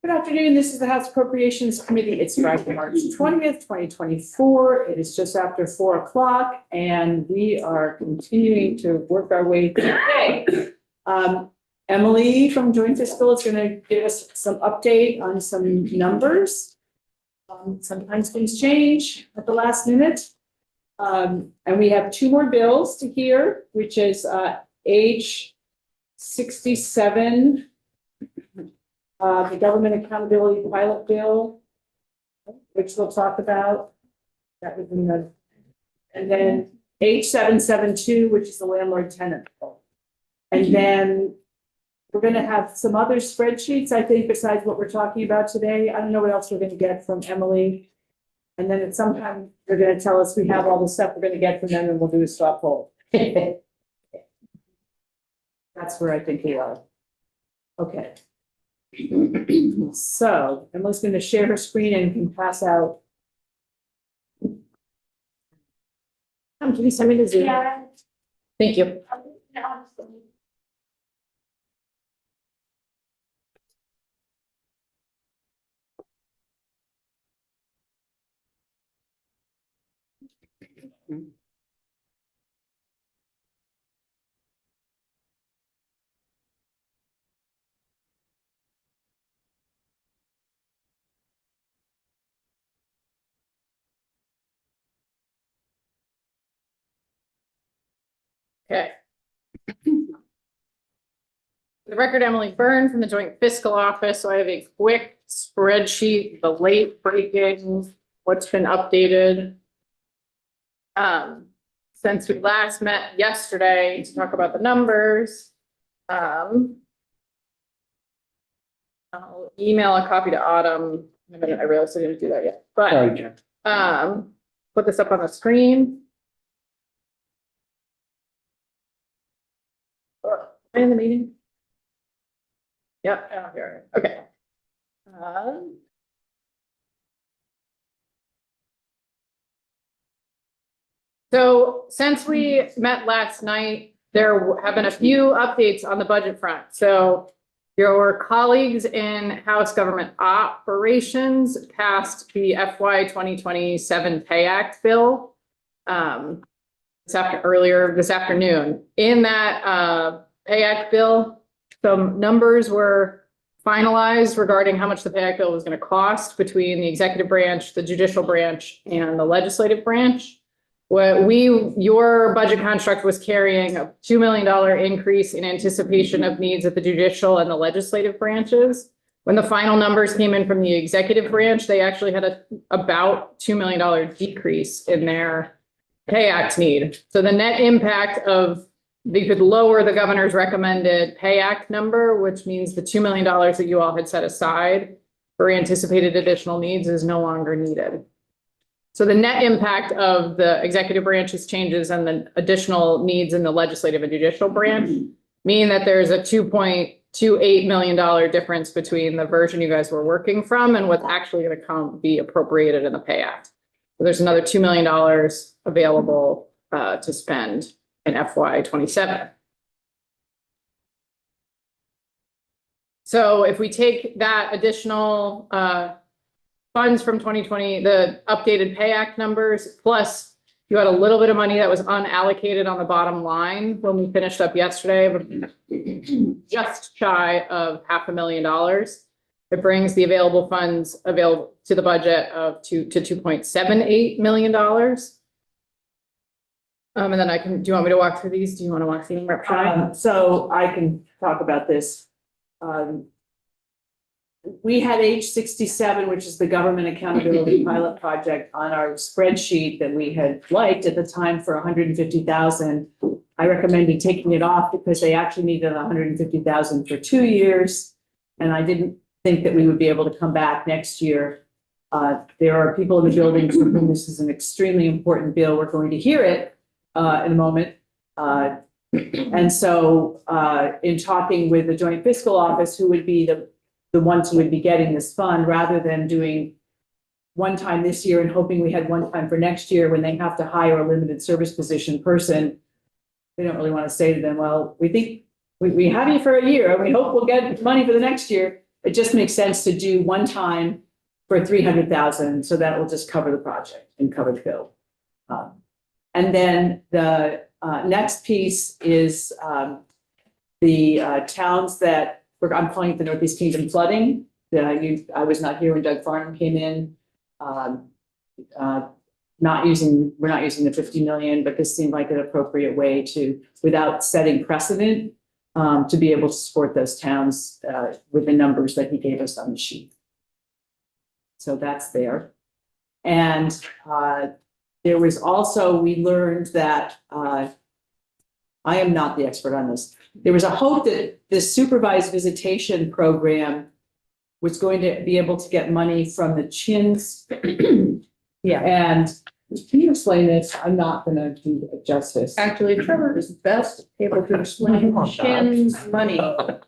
Good afternoon. This is the House Appropriations Committee. It's Friday, March 20th, 2024. It is just after 4 o'clock, and we are continuing to work our way through the day. Emily from Joint Fiscal is going to give us some update on some numbers. Sometimes things change at the last minute. And we have 2 more bills to hear, which is age 67. The Government Accountability Pilot Bill, which we'll talk about. That was in the, and then H772, which is the landlord tenant bill. And then we're going to have some other spreadsheets, I think, besides what we're talking about today. I don't know what else we're going to get from Emily. And then at some time, they're going to tell us we have all the stuff we're going to get from them, and we'll do a straw poll. That's where I think we are. Okay. So Emily's going to share her screen and can pass out. Can you send me the Zoom? Yeah. Thank you. Okay. For the record, Emily Byrne from the Joint Fiscal Office. So I have a quick spreadsheet, the late breaking, what's been updated. Since we last met yesterday to talk about the numbers. I'll email a copy to Autumn in a minute. I realized I didn't do that yet, but put this up on the screen. In the meeting? Yep, oh, here. Okay. So since we met last night, there have been a few updates on the budget front. So your colleagues in House Government Operations passed the FY 2027 Pay Act bill earlier this afternoon. In that Pay Act bill, some numbers were finalized regarding how much the Pay Act bill was going to cost between the executive branch, the judicial branch, and the legislative branch. Your budget construct was carrying a $2 million increase in anticipation of needs at the judicial and the legislative branches. When the final numbers came in from the executive branch, they actually had about $2 million decrease in their Pay Act need. So the net impact of they could lower the governor's recommended Pay Act number, which means the $2 million that you all had set aside for anticipated additional needs is no longer needed. So the net impact of the executive branch's changes and the additional needs in the legislative and judicial branch mean that there's a $2.28 million difference between the version you guys were working from and what's actually going to be appropriated in the Pay Act. So there's another $2 million available to spend in FY 27. So if we take that additional funds from 2020, the updated Pay Act numbers, plus you had a little bit of money that was unallocated on the bottom line when we finished up yesterday, just shy of $500,000. It brings the available funds available to the budget of to $2.78 million. And then do you want me to walk through these? Do you want to walk through them? So I can talk about this. We had H67, which is the Government Accountability Pilot Project, on our spreadsheet that we had liked at the time for $150,000. I recommended taking it off because they actually needed $150,000 for 2 years. And I didn't think that we would be able to come back next year. There are people in the building for whom this is an extremely important bill. We're going to hear it in a moment. And so in talking with the Joint Fiscal Office, who would be the ones who would be getting this fund, rather than doing one time this year and hoping we had one time for next year when they have to hire a limited service position person, we don't really want to say to them, well, we think we have you for a year and we hope we'll get money for the next year. it just makes sense to do one time for 300,000, so that will just cover the project and cover the bill. And then the next piece is the towns that I'm calling it the Northeast Kingdom flooding. I was not here when Doug Farnham came in. We're not using the 50 million, but this seemed like an appropriate way to, without setting precedent, to be able to support those towns with the numbers that he gave us on the sheet. So that's there. And there was also, we learned that I am not the expert on this. There was a hope that this supervised visitation program was going to be able to get money from the CHINS. Yeah. And can you explain this? I'm not going to do it justice. Actually, Trevor is best able to explain Shin's money. Oh,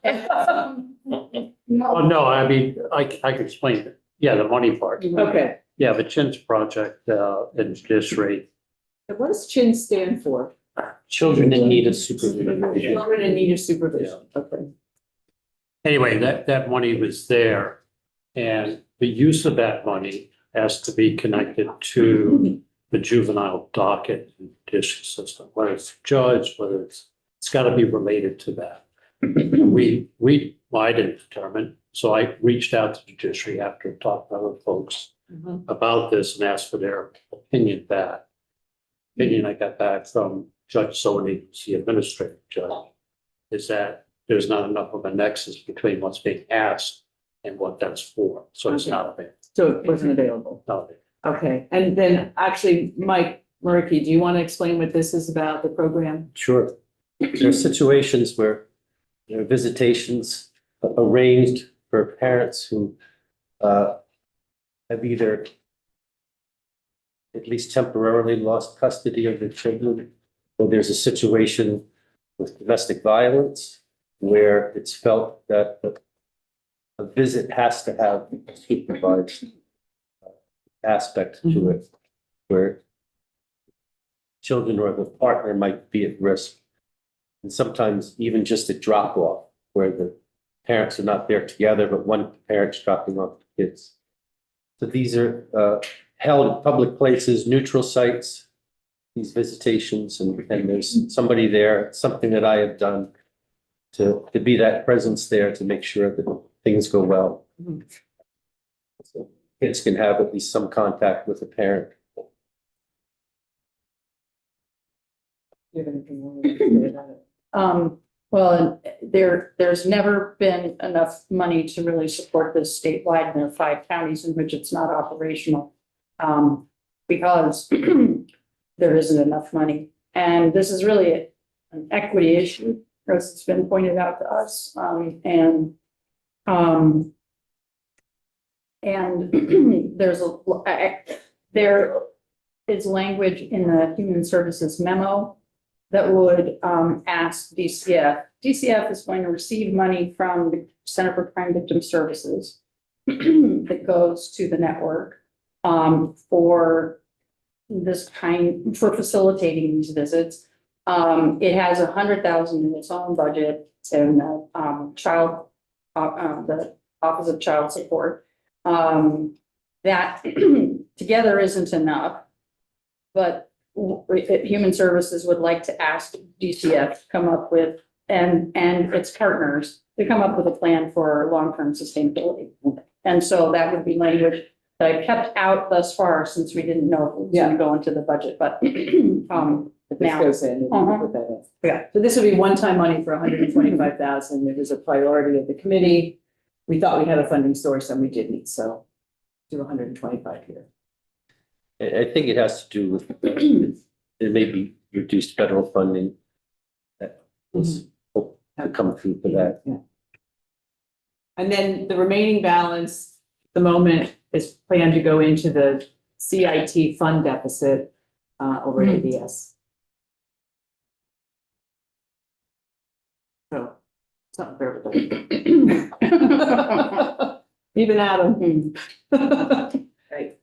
no, I mean, I can explain it. Yeah, the money part. Okay. Yeah, the CHINS project, in this rate, What does CHINS stand for? children in need of supervision. Children in need of supervision. Okay. Anyway, that money was there. And the use of that money has to be connected to the juvenile docket and judicial system, whether it's judge, whether it's got to be related to that. I didn't determine, so I reached out to judiciary after talking to other folks about this and asked for their opinion back. Opinion I got back from Judge Sony, the administrative judge, is that there's not enough of a nexus between what's being asked and what that's for. So it's not available. So it wasn't available. No. Okay. And then actually, Mike Murky, do you want to explain what this is about, the program? Sure. There are situations where there are visitations arranged for parents who have either at least temporarily lost custody of their children, or there's a situation with domestic violence where it's felt that a visit has to have a supervised aspect to it, where children or the partner might be at risk. And sometimes even just a drop off where the parents are not there together, but one parent's dropping off the kids. So these are held in public places, neutral sites, these visitations, and there's somebody there. It's something that I have done to be that presence there to make sure that things go well. So kids can have at least some contact with a parent. Do you have anything more to say about it? Well, there's never been enough money to really support this statewide. There are 5 counties in which it's not operational, because there isn't enough money. And this is really an equity issue, as it's been pointed out to us. There is language in the Human Services memo that would ask DCF. DCF is going to receive money from the Center for Crime Victim Services that goes to the network for this kind, for facilitating these visits. It has 100,000 in its own budget and the Office of Child Support. That together isn't enough, but Human Services would like to ask DCF to come up with, and its partners, to come up with a plan for long-term sustainability. And so that would be language that I kept out thus far, since we didn't know if it was going to go into the budget, but If this now. goes in, we'll put that in. Yeah, so this would be one-time money for 125,000. It was a priority of the committee. We thought we had a funding source and we didn't, so do 125 here. I think it has to do with, there may be reduced federal funding that was hope to come through for that. Yeah. And then the remaining balance, at the moment, is planned to go into the CIT fund deficit over at ABS. So, something for everybody. Even Adam. Right.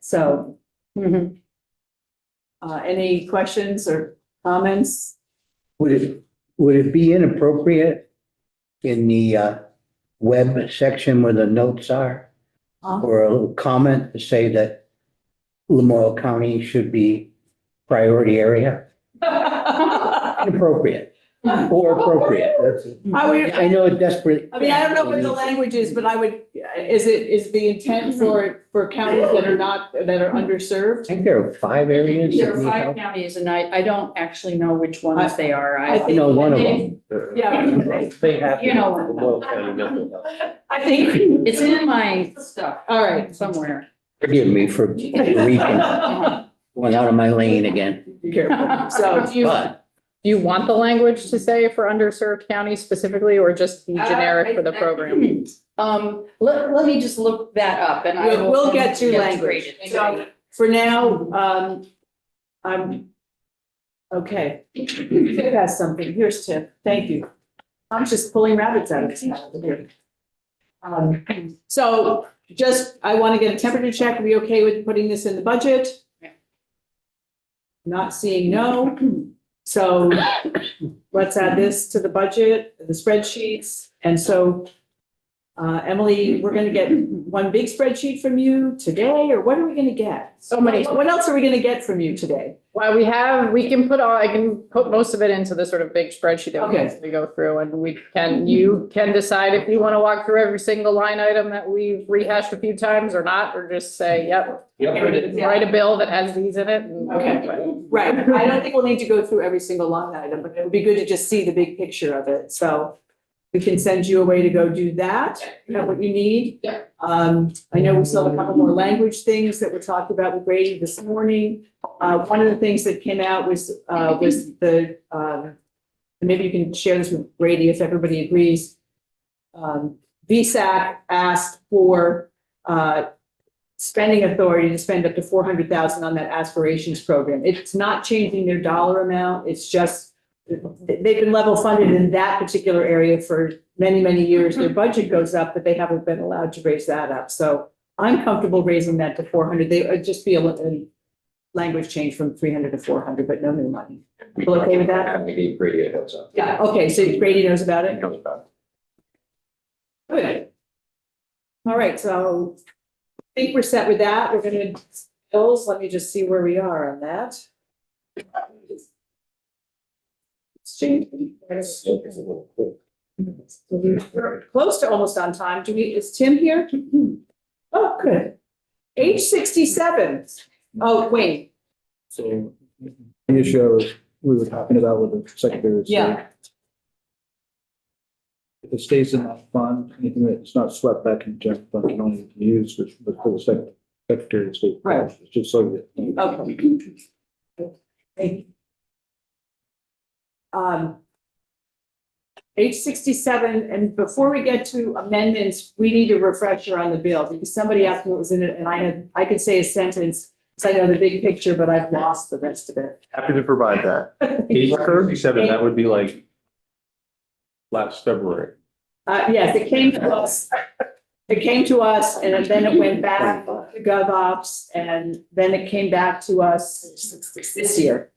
So, any questions or comments? Would it be inappropriate in the web section where the notes are, or a little comment to say that Lamoille County should be priority area? Inappropriate or appropriate. I know it desperate. I mean, I don't know what the language is, but I would, is the intent for counties that are not, that are I underserved? think there are 5 areas There that are need 5 help. counties and I don't actually know which ones they are. I I know one of them. Yeah. They have. You know. Lamoille County mental health. I think, It's in my stuff all right. somewhere. Forgive me for reaching, going out of my lane again. Be careful. So, Do you, But do you want the language to say for underserved counties specifically, or just be generic for the program? Let me just look that up and I will. we'll get to get language. straight. So for now, I'm, okay. Tip has something. Here's Tip. Thank you. I'm just pulling rabbits out of his hat here. So just, I want to get a temperature check. Are we okay with putting this in the budget? Yeah. Not seeing no. So let's add this to the budget, the spreadsheets. And so, Emily, we're gonna get one big spreadsheet from you today, or what are we gonna get? So many. What else are we gonna get from you today? Well, we can put all, I can put most of it into the sort of big spreadsheet that Okay. we go through, and you can decide if you want to walk through every single line item that we've rehashed a few times or not, or just say, yep, write a bill that has these in it. And Okay. Right. I don't think we'll need to go through every single line item, but it would be good to just see the big picture of it. So we can send you a way to go do that. Is that what you need? Yeah. I know we still have a couple more language things that we talked about with Brady this morning. One of the things that came out was the, and maybe you can share this with Brady if everybody agrees. VSAC asked for, spending authority to spend up to 400,000 on that aspirations program. It's not changing their dollar amount. It's just, they've been level funded in that particular area for many, many years. Their budget goes up, but they haven't been allowed to raise that up. So I'm comfortable raising that to 400. They would just be a language change from 300 to 400, but no new money. People okay with that? I think Brady knows that. Yeah, okay, so Brady knows about He it? knows about Good. All right, so I think we're set with that. We're gonna, bills, let me just see where we are on that. We're close to almost on time. Is Tim here? Oh, good. H67. Oh, wait, So the issue we were talking about with the Secretary of State. yeah, If it stays in that fund, anything that's not swept back in the general fund can only be used for the Secretary of State. Right. Just so that. okay. Thank you. H67, and before we get to amendments, we need a refresher on the bill, because somebody asked me what was in it, and I could say a sentence, because I know the big picture, but I've lost the rest of it. Happy to provide that. H67, that would be like last February. Yes, it came to us. It came to us, and then it went back to GovOps, and then it came back to us this year.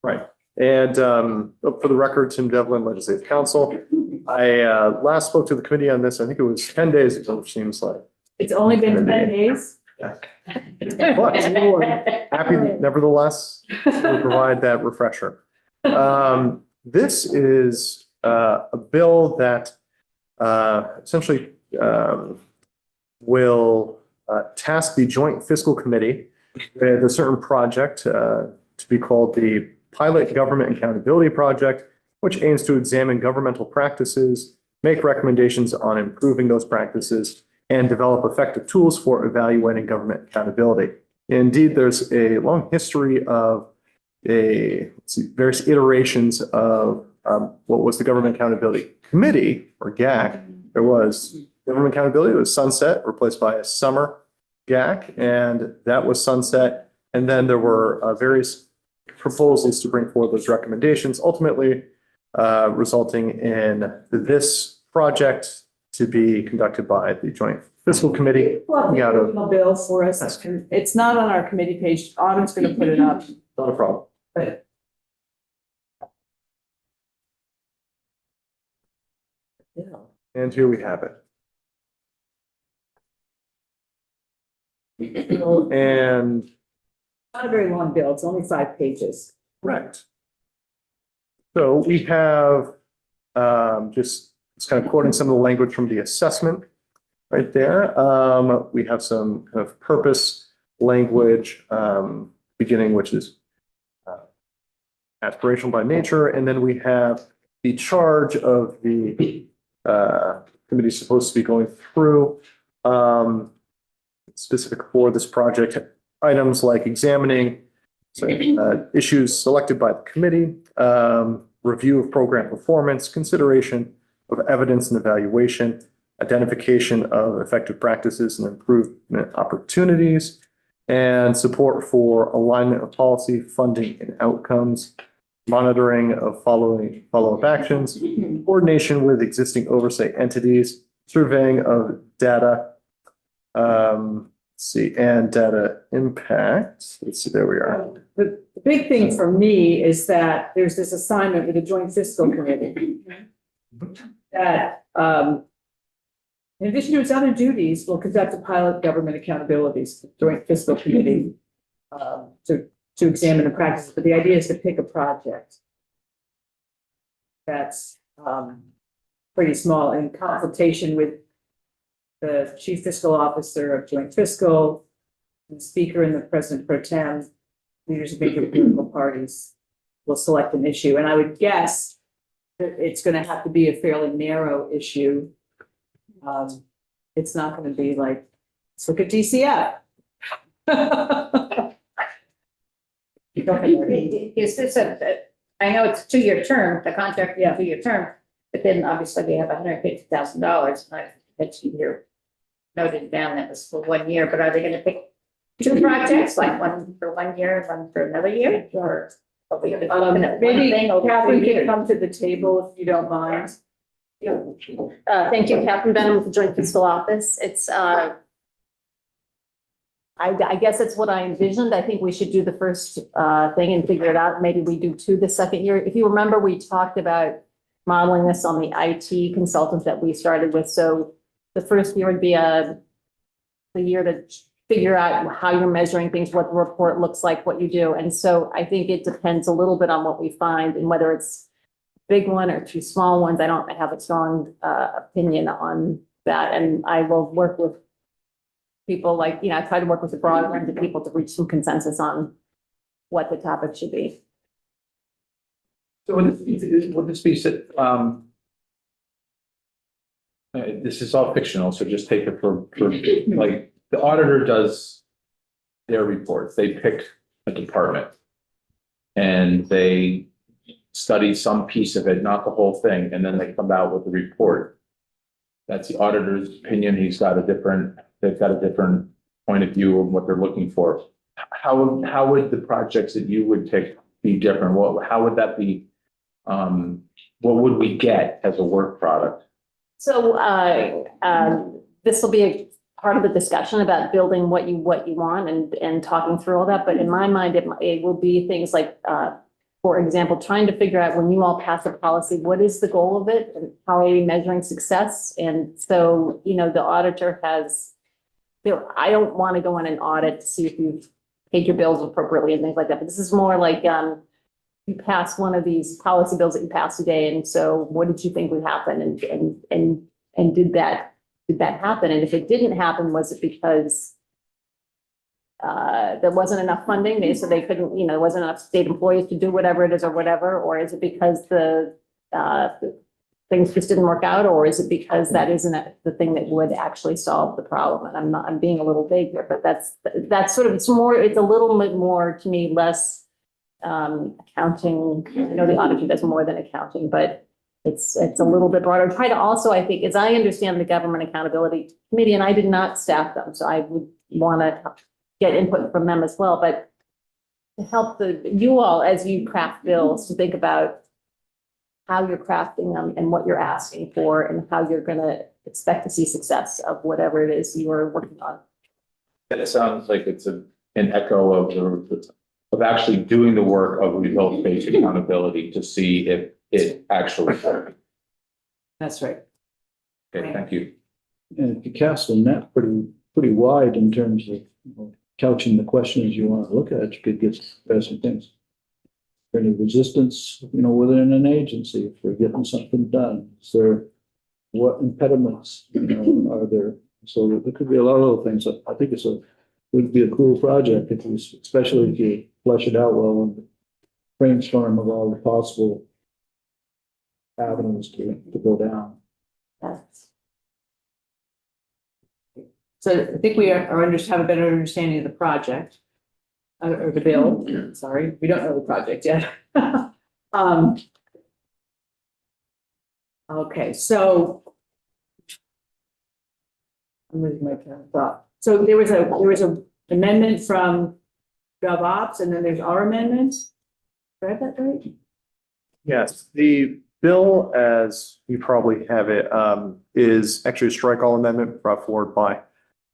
Right. And for the record, Tim Devlin, Legislative Counsel. I last spoke to the committee on this, I think it was 10 days ago, which seems like. It's only been 10 days. But happy nevertheless to provide that refresher. This is a bill that essentially will task the Joint Fiscal Committee with a certain project to be called the Pilot Government Accountability Project, which aims to examine governmental practices, make recommendations on improving those practices, and develop effective tools for evaluating government accountability. Indeed, there's a long history of various iterations of what was the Government Accountability Committee, or GAC. There was Government Accountability, it was sunset, replaced by a summer GAC, and that was sunset. And then there were various proposals to bring forward those recommendations, ultimately resulting in this project to be conducted by the Joint Fiscal Committee. Well, Yeah, the original bill for us, it's not on our committee page. Autumn's going to put it up, Not a problem. but. And here we have it. And Not a very long bill, it's only 5 pages. correct. So we have, just kind of quoting some of the language from the assessment right there. We have some kind of purpose language, beginning, which is aspirational by nature. And then we have the charge of the committee supposed to be going through, specific for this project, items like examining issues selected by the committee, review of program performance, consideration of evidence and evaluation, identification of effective practices and improvement opportunities, and support for alignment of policy, funding, and outcomes, monitoring of follow-up actions, coordination with existing oversight entities, surveying of data, and data impact. Let's see, there we are. The big thing for me is that there's this assignment with the Joint Fiscal Committee that, in addition to its other duties, will conduct a pilot government accountabilities, Joint Fiscal Committee, to examine the practices, but the idea is to pick a project that's pretty small in consultation with the Chief Fiscal Officer of Joint Fiscal, the Speaker and the President Pro Tem, leaders of major political parties will select an issue. And I would guess that it's going to have to be a fairly narrow issue. It's not going to be like, let's look at DCF. Is this I know it's a 2-year term, the contract, Yeah. 2-year term, but then obviously we have $150,000. I bet you noted down that was for 1 year, but are they gonna pick 2 projects, like one for 1 year, one for another year, or? Are we looking at one Maybe thing over Catherine 3 could years? come to the table if you don't mind. Thank you, Catherine Benham with the Joint Fiscal Office. It's, I guess it's what I envisioned. I think we should do the first thing and figure it out. Maybe we do 2 the second year. If you remember, we talked about modeling this on the IT consultant that we started with. So the first year would be the year to figure out how you're measuring things, what the report looks like, what you do. And so I think it depends a little bit on what we find and whether it's a big one or 2 small ones. I don't have a strong opinion on that. And I will work with people I try to work with a broad range of people to reach some consensus on what the topic should be. So would this be, this is all fictional, so just take it for like, the auditor does their reports, they pick a department. And they study some piece of it, not the whole thing, and then they come out with a report. That's the auditor's opinion, they've got a different point of view of what they're looking for. How would the projects that you would take be different? How would that be? What would we get as a work product? So this will be a part of the discussion about building what you want and talking through all that. But in my mind, it will be things like, for example, trying to figure out when you all pass a policy, what is the goal of it and how are you measuring success? And so, the auditor has, I don't want to go on an audit to see if you've paid your bills appropriately and things like that. But this is more like, you passed one of these policy bills that you passed today. And so what did you think would happen? And did that happen? And if it didn't happen, was it because there wasn't enough funding? So they couldn't, there wasn't enough state employees to do whatever it is or whatever? Or is it because the things just didn't work out? Or is it because that isn't the thing that would actually solve the problem? And I'm being a little vague here, but that's sort of, it's a little bit more, to me, less accounting. I know the auditor does more than accounting, but it's a little bit broader. Try to also, I think, as I understand the Government Accountability Committee, and I did not staff them, so I would want to get input from them as well, but to help you all as you craft bills to think about how you're crafting them and what you're asking for and how you're going to expect to see success of whatever it is you're working on. It sounds like it's an echo of actually doing the work of results-based accountability to see if it actually works. That's right. Okay, thank you. And if you cast the net pretty wide in terms of couching the questions you want to look at, you could get some things. Any resistance, within an agency for getting something done? Is there, what impediments, are there? So there could be a lot of other things. I think would be a cool project if we, especially if you flesh it out well and brainstorm of all the possible avenues to go down. So I think we have a better understanding of the project. Or the bill, sorry, we don't know the project yet. Okay, so. I'm losing my train of thought. So there was a amendment from GovOps and then there's our amendments. Did I have that right? Yes, the bill, as you probably have it, is actually a strike all amendment brought forward by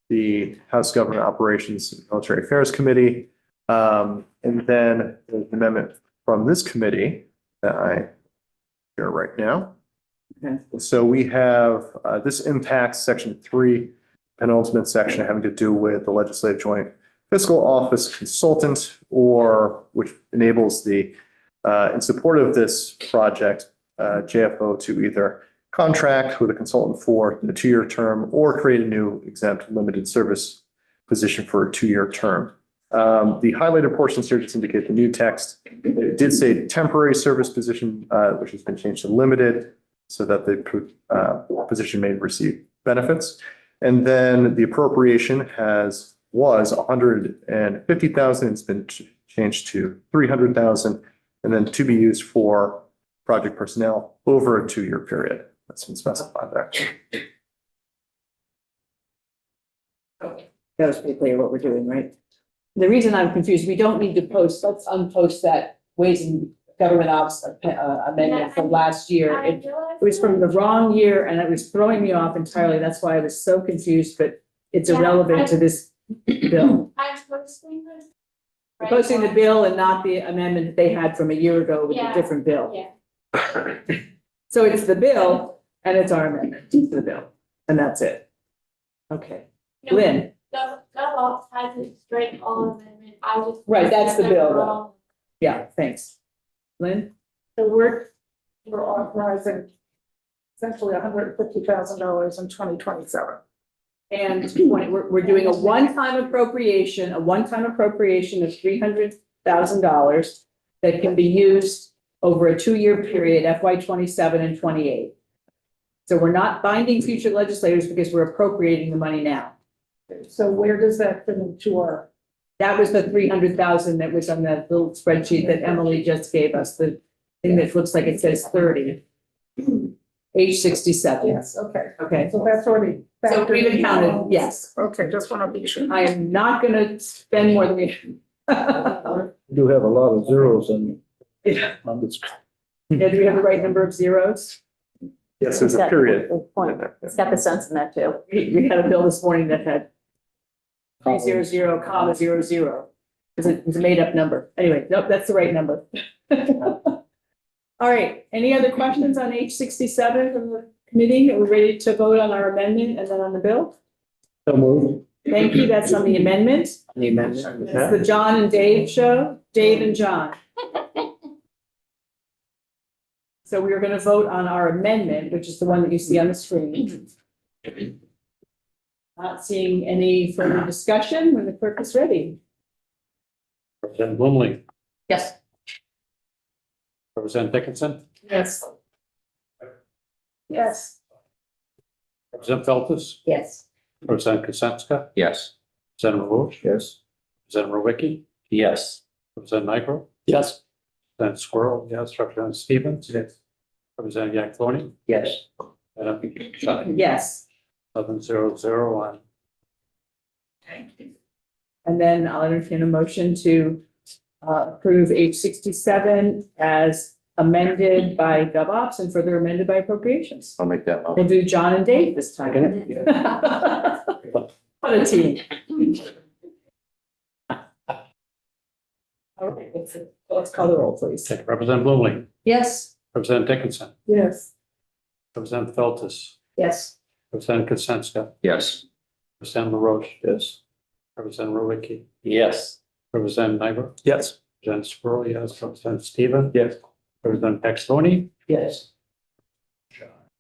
the House Government Operations and Military Affairs Committee. And then there's an amendment from this committee that I share right now. Okay. So we have, this impacts section 3, penultimate section having to do with the legislative joint fiscal office consultant, or which enables the, in support of this project, JFO to either contract with a consultant for a 2-year term or create a new exempt limited service position for a 2-year term. The highlighted portions here just indicate the new text. It did say temporary service position, which has been changed to limited, so that the position may receive benefits. And then the appropriation was 150,000. It's been changed to 300,000, and then to be used for project personnel over a 2-year period. That's been specified there. That was pretty clear what we're doing, right? The reason I'm confused, we don't need to post, let's unpost that Ways and Government Ops amendment from last year. It was from the wrong year and it was throwing me off entirely. That's why I was so confused, but it's irrelevant to this bill. I'm posting this. We're posting the bill and not the amendment that they had from a year ago with a Yeah. different bill. Yeah. So it's the bill and it's our amendment to the bill, and that's it. Okay, No, Lynn, GovOps has a straight all amendment. I just. Right, that's the bill, though. Wrong. yeah, thanks. Lynn? So we're authorizing essentially $150,000 in 2027. And we're doing a one-time appropriation of $300,000 that can be used over a 2-year period, FY 27 and 28. So we're not binding future legislators because we're appropriating the money now. So where does that fit into our? That was the 300,000 that was on that little spreadsheet that Emily just gave us, the thing that looks like it says 30. Age 67. Yes, okay. Okay. So that's already. So we've factored in. accounted, yes. Okay, just want to be sure. I am not gonna spend more than we. We do have a lot of zeros on Yeah, this. do we have the right number of zeros? Yes, there's a That's period. the point. It's got the sense in that too. We had a bill this morning that had 300, comma 00. It's a made up number. Anyway, nope, that's the right number. All right, any other questions on H 67 from the committee? Are we ready to vote on our amendment and then on the bill? So moved. Thank you, that's on the amendment. The amendment. It's the John and Dave show, Dave and John. So we are going to vote on our amendment, which is the one that you see on the screen. Not seeing any further discussion when the clerk is ready. Representative Blumley, Yes. Representative Dickinson, Yes. Yes. Representative Feltus, Yes. Representative Kaczynska, Yes. Representative Roche, Yes. Representative Rowicki, Yes. Representative Nigro, Yes. Representative Squirrel, yes, Representative Stevens. Yes. Representative Yak Yes. and I'm shutting. Yes. 700 on. And then I'll entertain a motion to approve H 67 as amended by GovOps and further amended by appropriations. I'll make that. We'll do John and Dave this time. What a team. Okay, let's call the roll, please. Okay, Representative Blumley, Yes. Representative Dickinson, Yes. Representative Feltus, Yes. Representative Kaczynska, Yes. Representative LaRoche, Yes. Representative Rowicki, Yes. Representative Nyberg, Yes. Representative Squirrel, yes, Representative Stephen. Yes. Representative Paxton, Yes.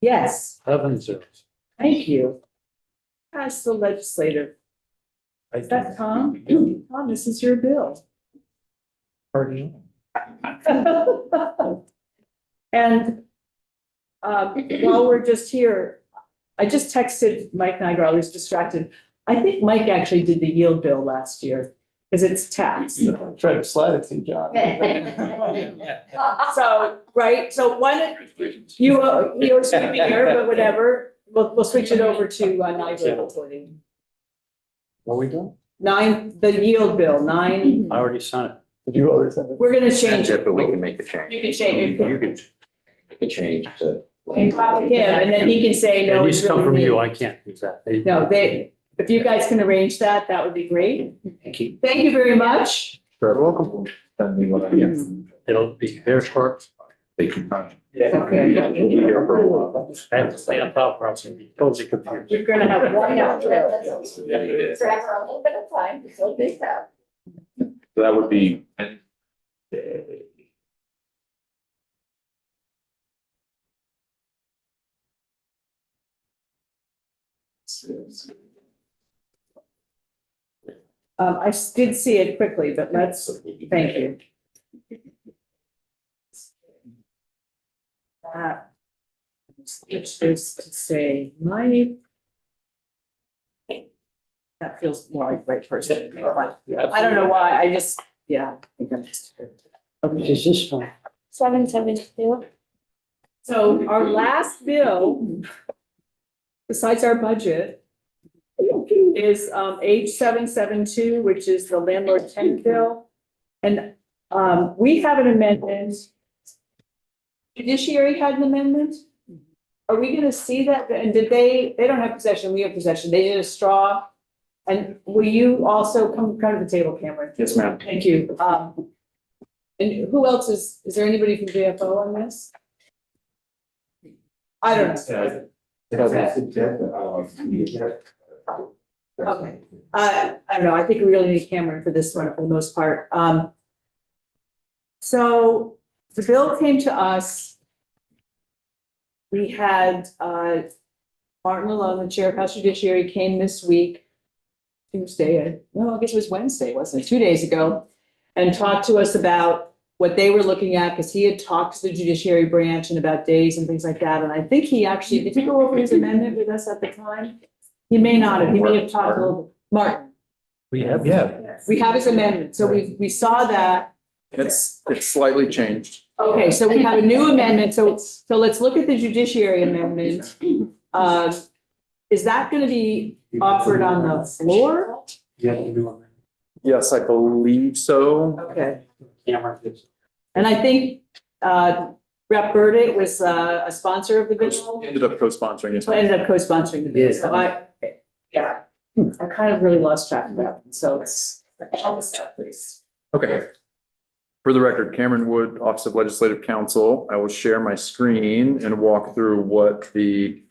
Yes, 7-0. thank you. As the legislative. Is that Tom? Tom, this is your bill. And while we're just here, I just texted Mike Niagara, I was distracted. I think Mike actually did the yield bill last year, because it's taxed. Try to slide it to you, John. So, right, so why don't you always keep me here, but whatever, we'll switch it over to Niagara reporting. What are we doing? The yield bill, 9, I already signed it. Did you already send it? we're gonna change it. But we can make a change. You can change it. You can change to. And copy him, and then he can say, no. It it's needs to come really from me. you. I can't do that. No, if you guys can arrange that, that would be great. Thank you. Thank you very much. You're welcome. Send me what I get. It'll be very short. They can. Okay. I have to stay on top or else I'll be totally confused. You're gonna have one out there. Forever, a little bit of time, so big that. So that would be. I did see it quickly, but thank you. Switch this to say, that feels more like the right person. I don't know why, I just, yeah. I think I'm just. Which is this one? 772. So our last bill, besides our budget, is H772, which is the landlord tenant bill. And we have an amendment. Judiciary had an amendment. Are we gonna see that? And did they don't have possession, we have possession. They did a straw. And will you also come to the table, Cameron? Yes, ma'am. Thank you. And who else is there anybody from JFO on this? I don't know. Okay, I don't know, I think we really need Cameron for this one for the most part. So the bill came to us. We had Martin Malone, the chair of House Judiciary, came this week, Tuesday, no, I guess it was Wednesday, wasn't it? 2 days ago, and talked to us about what they were looking at, because he had talked to the judiciary branch and about days and things like that. And I think he actually, did he go over his amendment with us at the time? He may not have, he may have talked a little, Martin. We have. Yeah, We have his amendment, so we saw that. it's slightly changed. Okay, so we have a new amendment, so let's look at the judiciary amendment. Is that gonna be offered on the floor? Yeah, you do it. Yes, I believe so. Okay, Camera is. and I think Rep. Burdett was a sponsor of the bill. Ended up co-sponsoring it. So I ended up co-sponsoring the bill, Yes. so I kind of really lost track of that, so it's, help us out, please. Okay. For the record, Cameron Wood, Office of Legislative Counsel. I will share my screen and walk through what the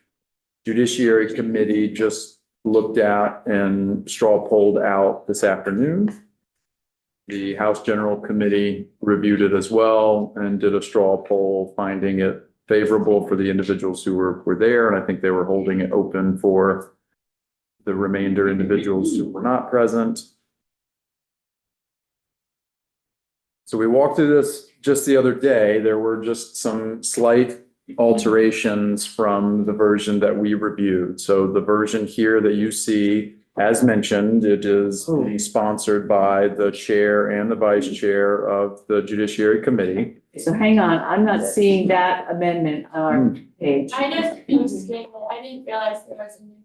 Judiciary Committee just looked at and straw polled out this afternoon. The House General Committee reviewed it as well and did a straw poll, finding it favorable for the individuals who were there. And I think they were holding it open for the remainder individuals who were not present. So we walked through this just the other day. There were just some slight alterations from the version that we reviewed. So the version here that you see, as mentioned, it is being sponsored by the chair and the vice chair of the Judiciary Committee. So hang on, I'm not seeing that amendment on our page. I just, I didn't realize there was a new.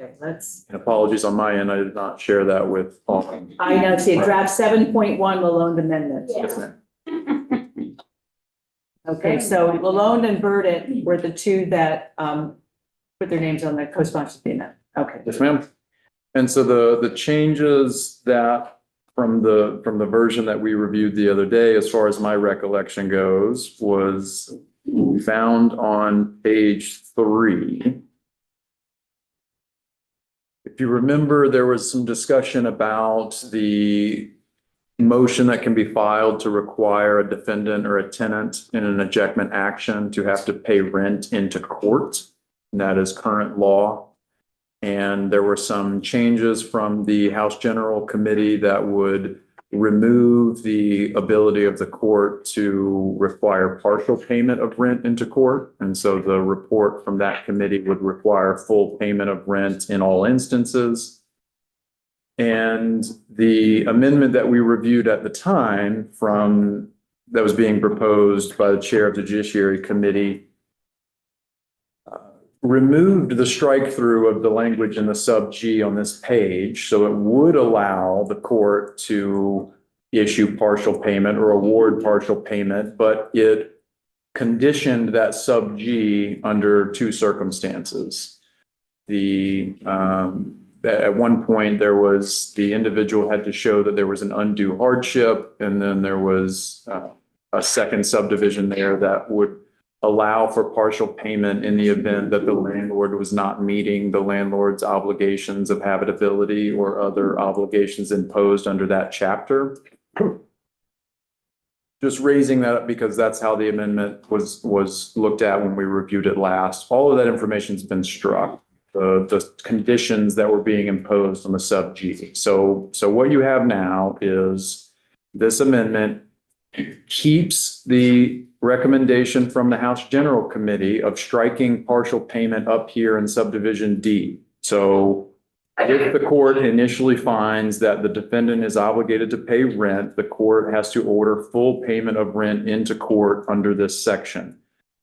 Okay, let's, And apologies on my end, I did not share that with all. I now see it, draft 7.1 Lalonde amendment. Yeah. Yes, ma'am. Okay, so Lalonde and Burdett were the two that put their names on the co-sponsored amendment. Okay. Yes, ma'am. And so the changes that from the version that we reviewed the other day, as far as my recollection goes, was found on page 3. if you remember, there was some discussion about the motion that can be filed to require a defendant or a tenant in an ejectment action to have to pay rent into court. And that is current law. And there were some changes from the House General Committee that would remove the ability of the court to require partial payment of rent into court. And so the report from that committee would require full payment of rent in all instances. And the amendment that we reviewed at the time that was being proposed by the chair of the Judiciary Committee removed the strike through of the language in the sub G on this page. So it would allow the court to issue partial payment or award partial payment, but it conditioned that sub G under two circumstances. At one point, the individual had to show that there was an undue hardship, and then there was a second subdivision there that would allow for partial payment in the event that the landlord was not meeting the landlord's obligations of habitability or other obligations imposed under that chapter. Just raising that up because that's how the amendment was looked at when we reviewed it last. All of that information's been struck. The conditions that were being imposed on the sub G. So what you have now is this amendment keeps the recommendation from the House General Committee of striking partial payment up here in subdivision D. So if the court initially finds that the defendant is obligated to pay rent, the court has to order full payment of rent into court under this section.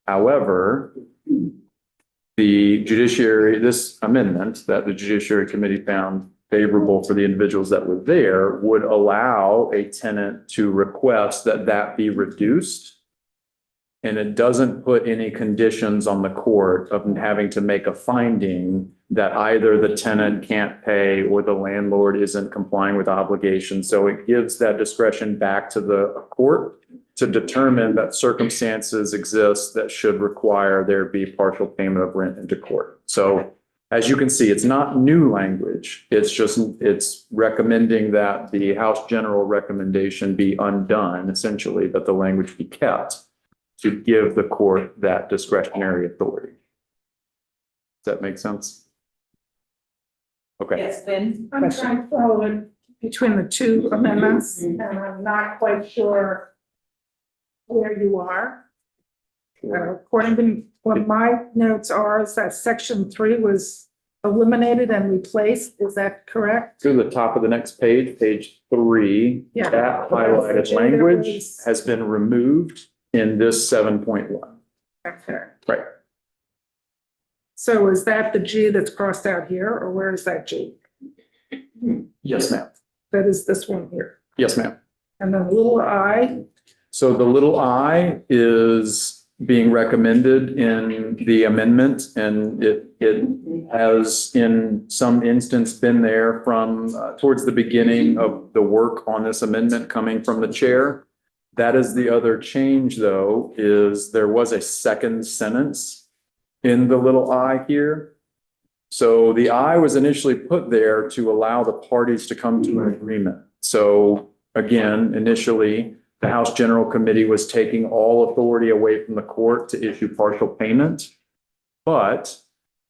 However, this amendment that the Judiciary Committee found favorable for the individuals that were there would allow a tenant to request that that be reduced. And it doesn't put any conditions on the court of having to make a finding that either the tenant can't pay or the landlord isn't complying with obligations. So it gives that discretion back to the court to determine that circumstances exist that should require there be partial payment of rent into court. So as you can see, it's not new language. It's recommending that the House General recommendation be undone, essentially, that the language be kept to give the court that discretionary authority. Does that make sense? Okay. Yes, Lynn? I'm trying to follow it between the two amendments, and I'm not quite sure where you are. According to what my notes are, is that section 3 was eliminated and replaced. Is that correct? To the top of the next page, page 3, Yeah. that highlighted language has been removed in this 7.1. Okay. Right. So is that the G that's crossed out here, or where is that G? Yes, ma'am. That is this one here. Yes, ma'am. And then little I, So the little I is being recommended in the amendment, and it has in some instance been there from towards the beginning of the work on this amendment coming from the chair. That is the other change, though, is there was a second sentence in the little I here. So the I was initially put there to allow the parties to come to an agreement. So again, initially, the House General Committee was taking all authority away from the court to issue partial payment, but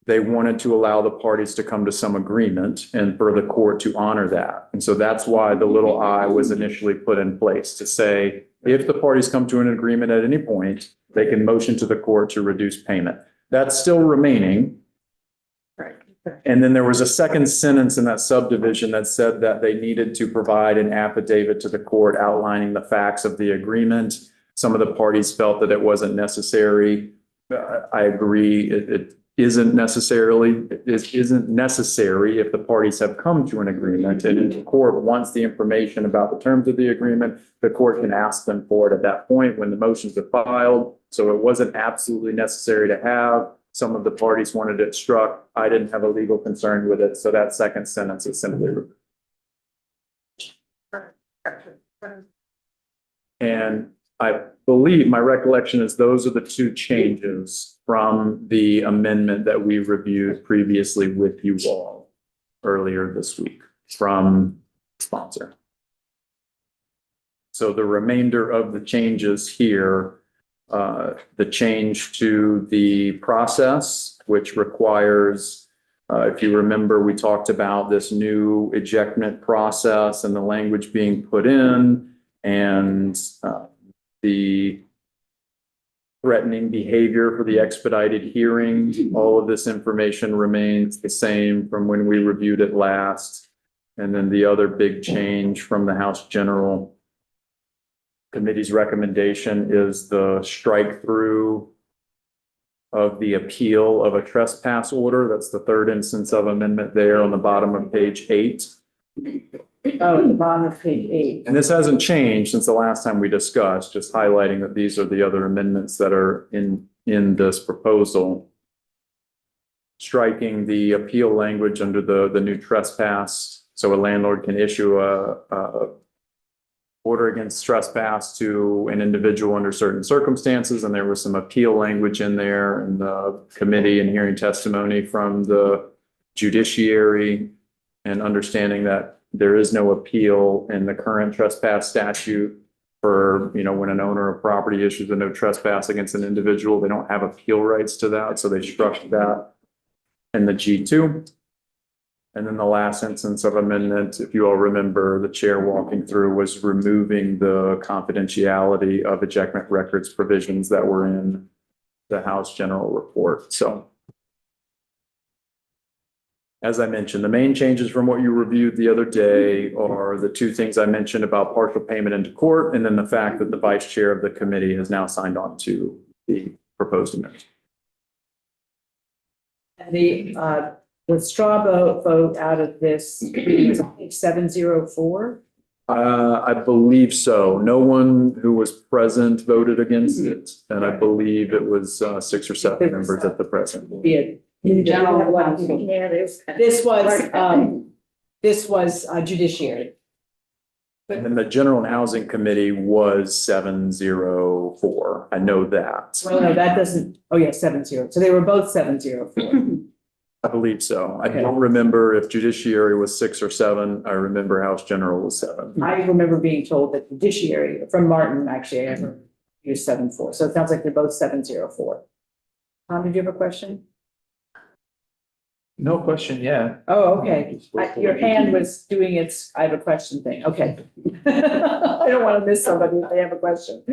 they wanted to allow the parties to come to some agreement and for the court to honor that. And so that's why the little I was initially put in place to say, if the parties come to an agreement at any point, they can motion to the court to reduce payment. That's still remaining. right? And then there was a second sentence in that subdivision that said that they needed to provide an affidavit to the court outlining the facts of the agreement. Some of the parties felt that it wasn't necessary. I agree. It isn't necessary if the parties have come to an agreement, and if the court wants the information about the terms of the agreement, the court can ask them for it at that point when the motions are filed. So it wasn't absolutely necessary to have. Some of the parties wanted it struck. I didn't have a legal concern with it. So that second sentence is simply removed. And I believe my recollection is those are the two changes from the amendment that we reviewed previously with you all. earlier this week from sponsor. So the remainder of the changes here, the change to the process, which requires, if you remember, we talked about this new ejectment process and the language being put in, and the threatening behavior for the expedited hearing. All of this information remains the same from when we reviewed it last. And then the other big change from the House General Committee's recommendation is the strike through of the appeal of a trespass order. That's the third instance of amendment there on the bottom of page 8. Oh, at the bottom of page 8. And this hasn't changed since the last time we discussed, just highlighting that these are the other amendments that are in this proposal. Striking the appeal language under the new trespass, so a landlord can issue a order against trespass to an individual under certain circumstances, and there was some appeal language in there in the committee and hearing testimony from the judiciary, and understanding that there is no appeal in the current trespass statute for, when an owner of property issues a no trespass against an individual, they don't have appeal rights to that, so they struck that in the G2. And then the last instance of amendment, if you all remember, the chair walking through, was removing the confidentiality of ejectment records provisions that were in the House General Report. So, as I mentioned, the main changes from what you reviewed the other day are the two things I mentioned about partial payment into court, and then the fact that the vice chair of the committee has now signed on to the proposed amendment. And the straw vote out of this is 704. I believe so. No one who was present voted against it, and I believe it was 6 or 7 members at the present. In general, Yeah, there's. this was judiciary. And then the General and Housing Committee was 704. I know that. Well, no, that doesn't, oh yeah, 70. So they were both 704. I believe so. I Okay. don't remember if Judiciary was 6 or 7. I remember House General was 7. I remember being told that judiciary, from Martin, actually, I ever used 74. So it sounds like they're both 704. Tom, did you have a question? No question, yeah. Oh, okay. Your hand was doing its, I have a question thing. Okay. I don't want to miss somebody if they have a question.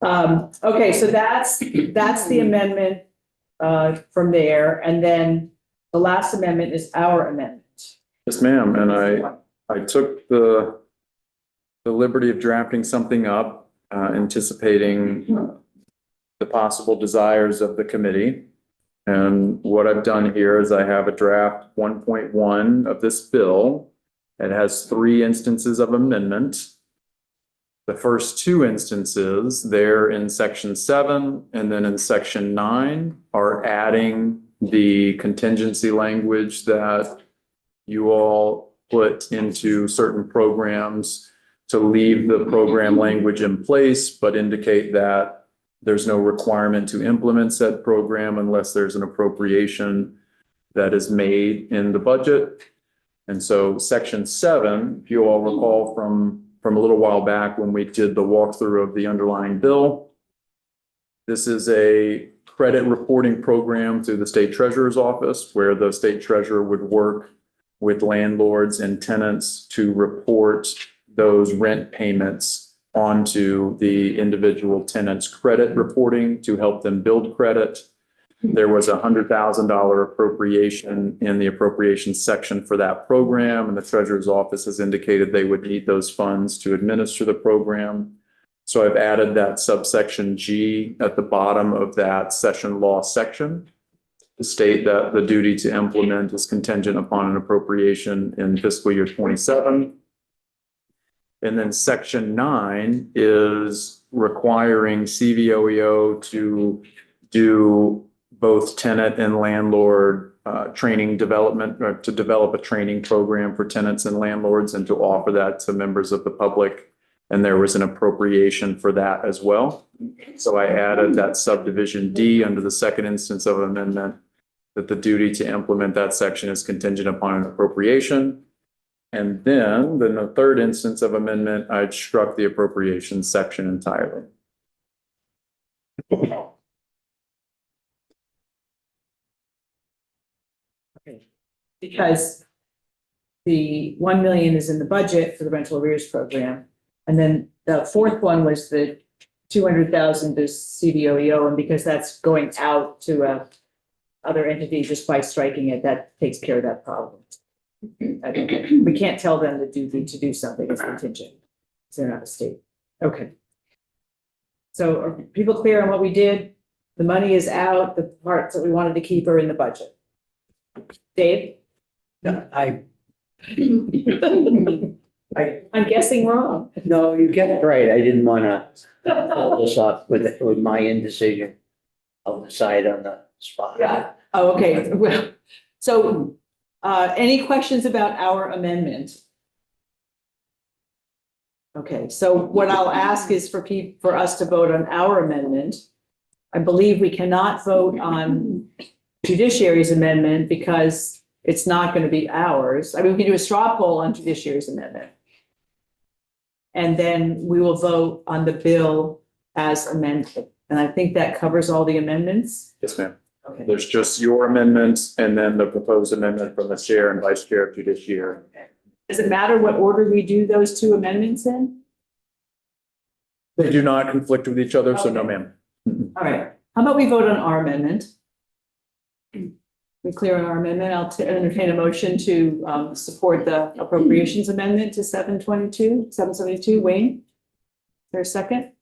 Okay, so that's the amendment from there. And then the last amendment is our amendment. Yes, ma'am. And I took the liberty of drafting something up, anticipating the possible desires of the committee. And what I've done here is I have a draft 1.1 of this bill. It has 3 instances of amendment. The first 2 instances, they're in section 7 and then in section 9, are adding the contingency language that you all put into certain programs to leave the program language in place, but indicate that there's no requirement to implement said program unless there's an appropriation that is made in the budget. And so section 7, if you all recall from a little while back when we did the walkthrough of the underlying bill, this is a credit reporting program through the state treasurer's office, where the state treasurer would work with landlords and tenants to report those rent payments onto the individual tenant's credit reporting to help them build credit. There was $100,000 appropriation in the appropriations section for that program, and the treasurer's office has indicated they would need those funds to administer the program. So I've added that subsection G at the bottom of that session law section to state that the duty to implement is contingent upon an appropriation in fiscal year 27. And then section 9 is requiring CVOEO to do both tenant and landlord training development, or to develop a training program for tenants and landlords and to offer that to members of the public. And there was an appropriation for that as well. So I added that subdivision D under the second instance of amendment that the duty to implement that section is contingent upon an appropriation. And then in the third instance of amendment, I'd struck the appropriations section entirely. Because the 1 million is in the budget for the rental arrears program. And then the fourth one was the 200,000 to CBOEO, and because that's going out to a other entity just by striking it, that takes care of that problem. We can't tell them to do something, it's contingent. So they're not a state. Okay. So are people clear on what we did? The money is out, the parts that we wanted to keep are in the budget. Dave? No, I'm I'm guessing wrong. no, you get it right. I didn't want to hold this up with my indecision. I'll decide on the spot. Yeah. Oh, okay. Well, so, any questions about our amendment? Okay, so what I'll ask is for us to vote on our amendment. I believe we cannot vote on judiciary's amendment because it's not going to be ours. I mean, we can do a straw poll on judiciary's amendment. And then we will vote on the bill as amended. And I think that covers all the amendments. Yes, ma'am. Okay. There's just your amendments and then the proposed amendment from the chair and vice chair of judiciary. Does it matter what order we do those two amendments in? They do not conflict with each other, so no, ma'am. All right. How about we vote on our amendment? We clear on our amendment? I'll entertain a motion to support the appropriations amendment to 772. Wayne? Is there a second?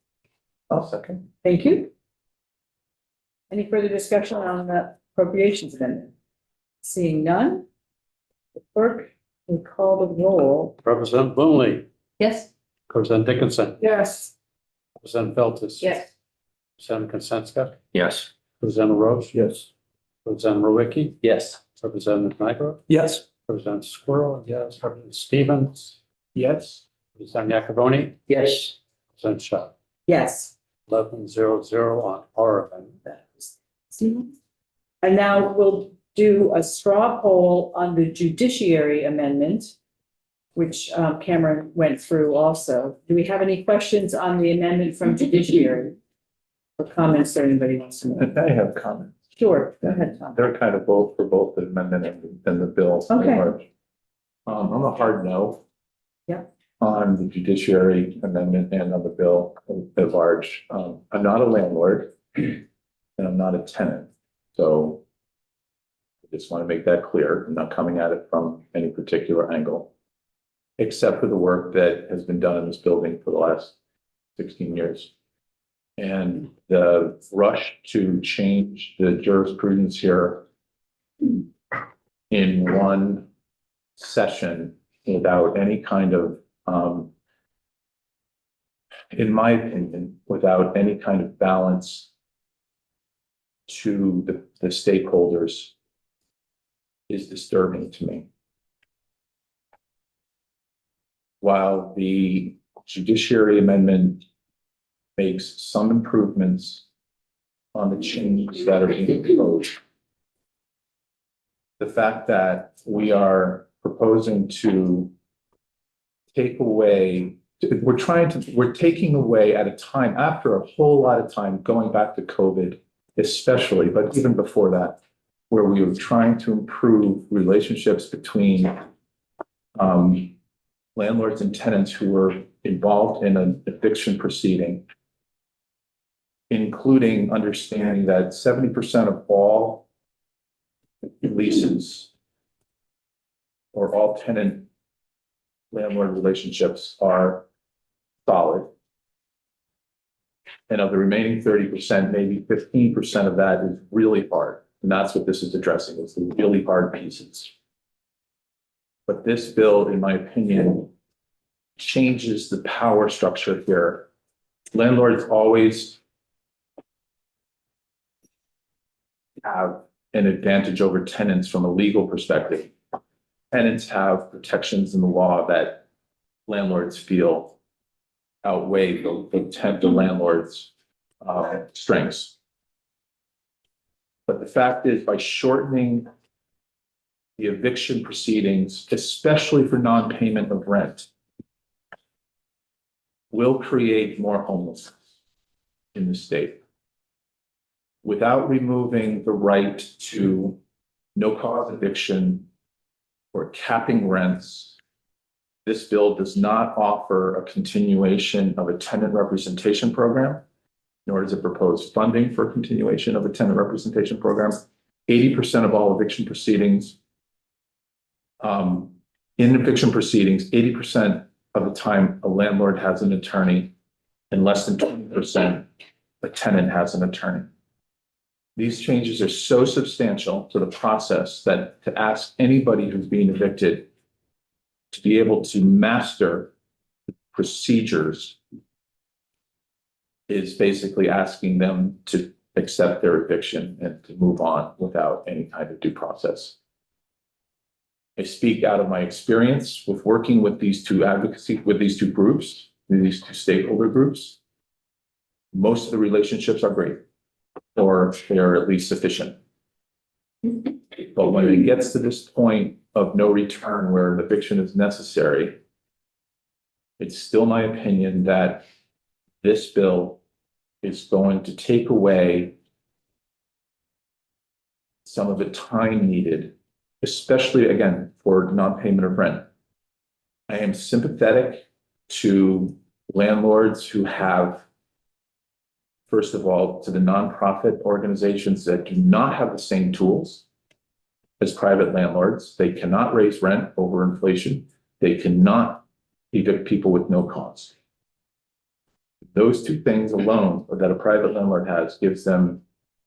I'll second. Thank you. Any further discussion on the appropriations amendment? Seeing none? The clerk will call the roll. Representative Blumenle, Yes. Representative Dickinson, Yes. Representative Feltes. Yes. Representative Kancensky, Yes. Representative Roche, Yes. Representative Rowicki, Yes. Representative Nigro, Yes. Representative Squirrel, yes, Representative Stevens, Yes. Representative Yakavoni, Yes, Representative Shaw. Yes. 11-0-0 on our amendment. And now we'll do a straw poll on the judiciary amendment, which Cameron went through also. Do we have any questions on the amendment from judiciary? Or comments that anybody wants to make? I have comments. Sure, go ahead, Tom. They're kind of both for both the amendment and the bill. Okay. I'm a hard no. Yep. On the judiciary amendment and on the bill at large. I'm not a landlord and I'm not a tenant. So I just want to make that clear. I'm not coming at it from any particular angle, except for the work that has been done in this building for the last 16 years. And the rush to change the jurisprudence here in one session without any kind of, in my opinion, without any kind of balance to the stakeholders is disturbing to me. While the judiciary amendment makes some improvements on the changes that are being proposed, the fact that we are proposing to take away, we're taking away at a time, after a whole lot of time, going back to COVID especially, but even before that, where we were trying to improve relationships between landlords and tenants who were involved in an eviction proceeding, including understanding that 70% of all leases or all tenant landlord relationships are solid. And of the remaining 30%, maybe 15% of that is really hard. And that's what this is addressing, is the really hard pieces. But this bill, in my opinion, changes the power structure here. Landlords always have an advantage over tenants from a legal perspective. Tenants have protections in the law that landlords feel outweigh the landlord's strengths. But the fact is, by shortening the eviction proceedings, especially for non-payment of rent, will create more homelessness in the state. Without removing the right to no-cause eviction or capping rents, this bill does not offer a continuation of a tenant representation program, nor does it propose funding for continuation of a tenant representation program. 80% of all eviction proceedings, in eviction proceedings, 80% of the time a landlord has an attorney, and less than 20% a tenant has an attorney. These changes are so substantial to the process that to ask anybody who's being evicted to be able to master the procedures is basically asking them to accept their eviction and to move on without any kind of due process. I speak out of my experience with working with these two groups, these two stakeholder groups. Most of the relationships are great, or they're at least sufficient. But when it gets to this point of no return where an eviction is necessary, it's still my opinion that this bill is going to take away some of the time needed, especially again for non-payment of rent. I am sympathetic to landlords who have, first of all, to the nonprofit organizations that do not have the same tools as private landlords. They cannot raise rent over inflation. They cannot evict people with no cause. Those two things alone that a private landlord has gives them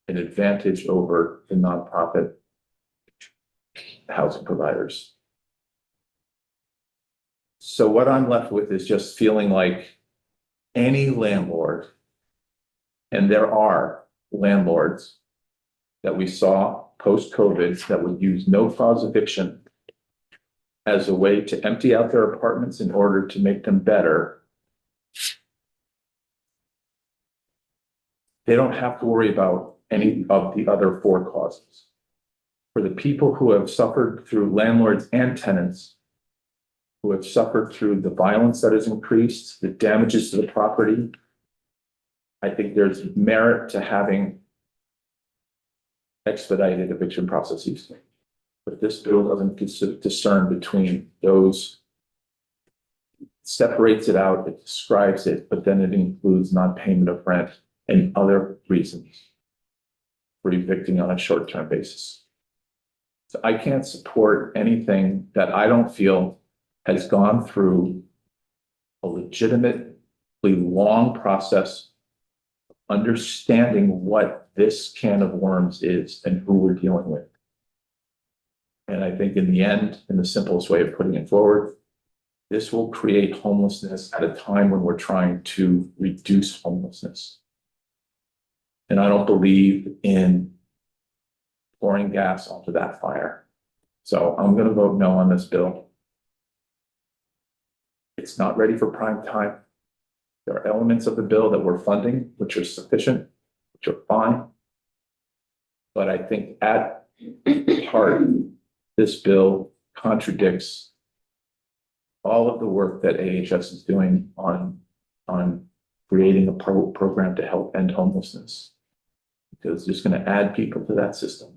an advantage over the nonprofit housing providers. So what I'm left with is just feeling like any landlord, and there are landlords that we saw post-COVID that would use no-cause eviction as a way to empty out their apartments in order to make them better. They don't have to worry about any of the other four causes. For the people who have suffered through landlords and tenants, who have suffered through the violence that has increased, the damages to the property, I think there's merit to having expedited eviction processes. But this bill doesn't discern between those, separates it out, it describes it, but then it includes non-payment of rent and other reasons for evicting on a short-term basis. So I can't support anything that I don't feel has gone through a legitimately long process of understanding what this can of worms is and who we're dealing with. And I think in the end, in the simplest way of putting it forward, this will create homelessness at a time when we're trying to reduce homelessness. And I don't believe in pouring gas onto that fire. So I'm going to vote no on this bill. It's not ready for prime time. There are elements of the bill that we're funding, which are sufficient, which are fine. But I think at heart, this bill contradicts all of the work that AHS is doing on creating a program to help end homelessness, because it's going to add people to that system.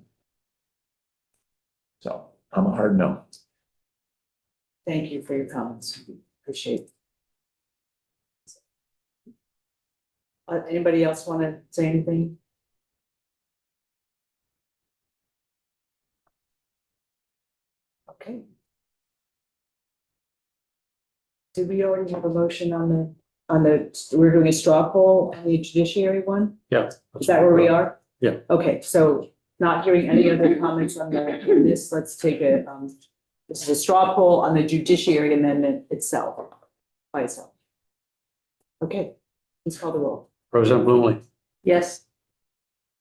So I'm a hard no. Thank you for your comments. Appreciate it. Anybody else want to say anything? Okay. Did we already have a motion on the, we're doing a straw poll on the judiciary one? Yeah. Is that where we are? Yeah. Okay, so not hearing any other comments on this, let's take a, this is a straw poll on the judiciary amendment itself, by itself. Okay, please call the roll. Representative Blumenle, Yes.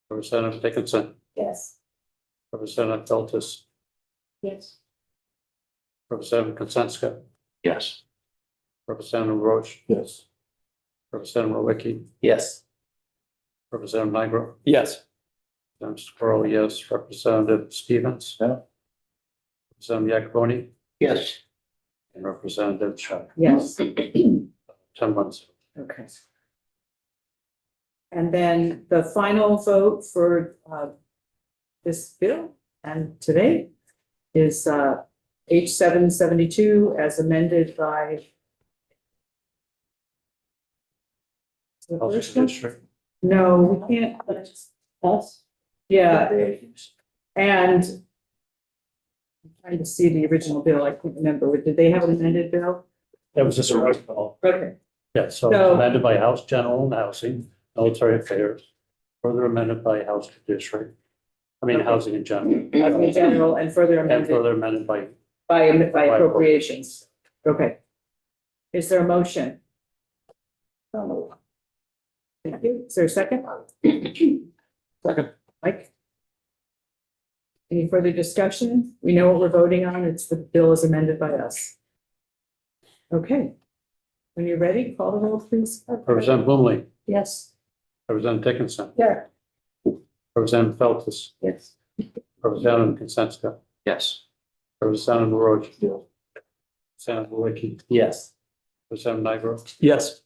Representative Dickinson, Yes. Representative Feltus, Yes. Representative Konsenska, Yes. Representative Roach, Yes. Representative Rowicki, Yes. Representative Nigro, Yes. Representative Squirrel, yes. Representative Stevens? No. Representative Yakuboni? Yes. And Representative Chai. Yes. 10-1. Okay. And then the final vote for this bill and today is H 772 as amended by the House first one? District. No, we can't. Us? Yeah, and I'm trying to see the original bill. I can't remember. Did they have an amended bill? That was just a roll call. Okay. Yeah, so So- amended by House General and Housing, Military Affairs, further amended by House Judiciary. I mean, Okay. Housing in general. Housing in general and further And amended further amended by, by appropriations. Okay. Is there a motion? Thank you. Is there a second? Second. Mike? Any further discussion? We know what we're voting on. It's the bill is amended by us. Okay. When you're ready, call the roll, please. Representative Blumenle, Yes. Representative Dickinson, Yeah. Representative Feltus, Yes. Representative Consenska, Yes. Representative Roach. Representative Wiki, Yes. Representative Nigro, Yes.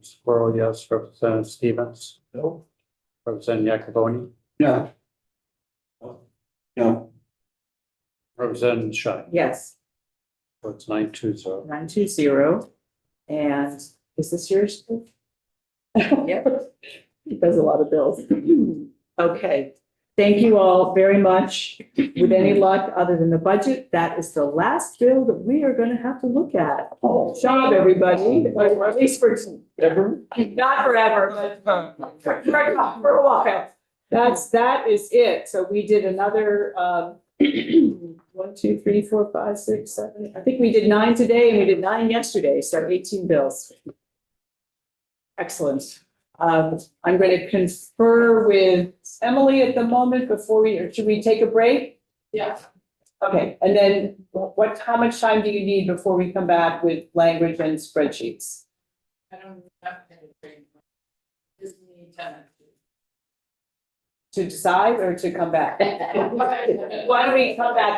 Squirrel, yes. Representative Stevens, No. Representative Yakuboni, No. No. Representative Shai. Yes. So it's 9-2-0. 920. And is this yours? too? Yep. He does a lot of bills. Okay. Thank you all very much. With any luck, other than the budget, that is the last bill that we are going to have to look at. Good job, everybody, or at least for ever, not forever, but for a while. That is it. So we did another 1, 2, 3, 4, 5, 6, 7. I think we did 9 today and we did 9 yesterday, so 18 bills. Excellent. I'm going to confer with Emily at the moment before or should we take a break? Yeah. Okay, and then how much time do you need before we come back with language and spreadsheets? I don't have anything. Just need 10 minutes. To decide or to come back? Why don't we come back